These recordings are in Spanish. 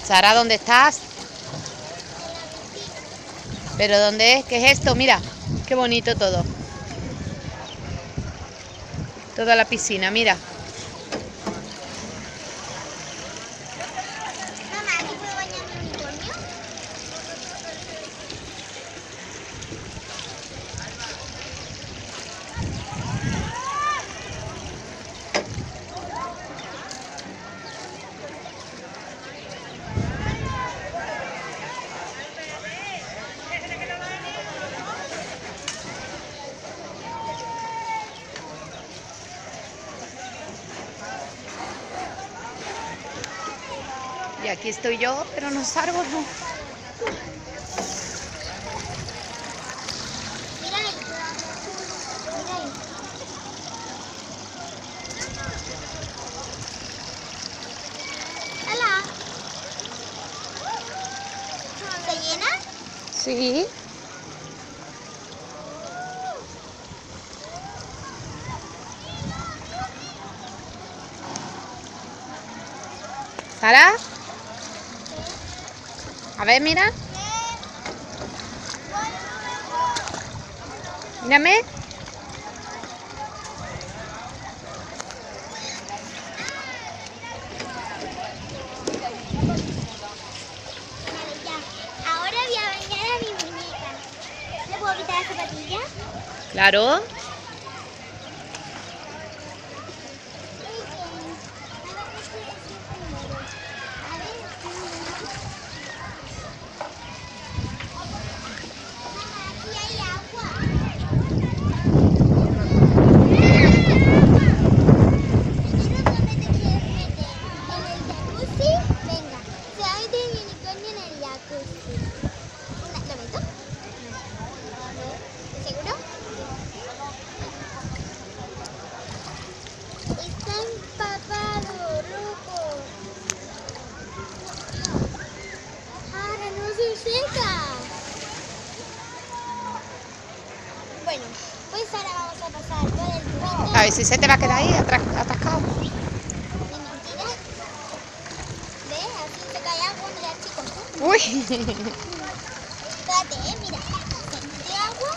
Sara, ¿dónde estás? ¿Pero dónde es? ¿Qué es esto? Mira, qué bonito todo. Toda la piscina, mira. Mamá, ¿aquí puedo bañarme el unicornio? Y aquí estoy yo, pero en los árboles no. Mira ahí. Mira ahí. Hola. ¿Se llena? Sí. ¿Sara? A ver, mira. Mírame. Vale, ya. Ahora voy a bañar a mi muñeca. ¿Le puedo quitar la zapatilla? Claro. ¿Seguro? Está empapado, loco. Ahora no se seca. Bueno, pues ahora vamos a pasar por el tubito. A ver si se te va a quedar ahí atascado. De mentira. ¿Ves? Así se cae agua, mira, chicos. Uy. Espérate, mira. Se mete agua.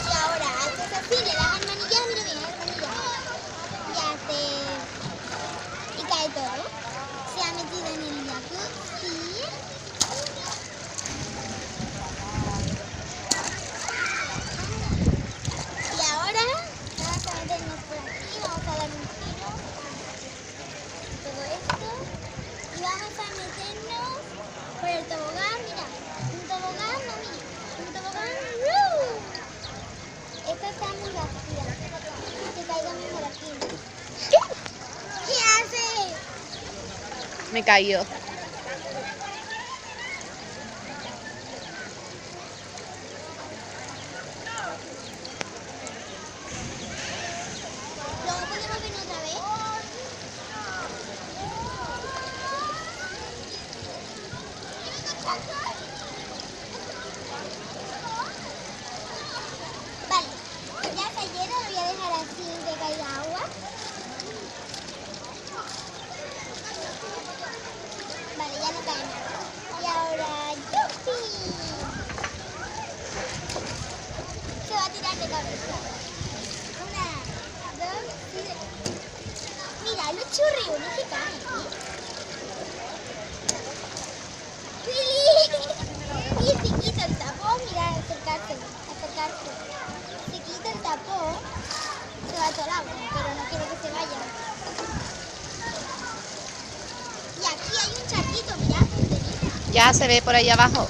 Y ahora haces así, le das al manillar, mira bien, al manillar. Y hace... y cae todo. Se ha metido en el jacuzzi. Y ahora vamos a meternos por aquí, vamos a dar un giro. Todo esto. Y vamos a meternos por el tobogán, mira. Un tobogán, mami. Un tobogán. ¡Woo! Esta está muy vacía. Que caiga mejor aquí. ¿Qué hace? Me he caído. ¿Luego podemos venir otra vez? Vale, ya está lleno, lo voy a dejar así sin que caiga agua. Vale, ya no cae nada. Y ahora, ¡yupi! Se va a tirar de cabeza. Una, dos, tres. Mira, los churriones que caen, ¿eh? ¡Sí! Y se quita el tapón, mira, acercarse. Se quita el tapón, se va todo el agua, pero no quiero que se vaya. Y aquí hay un charquito, mirad. Ya se ve por ahí abajo.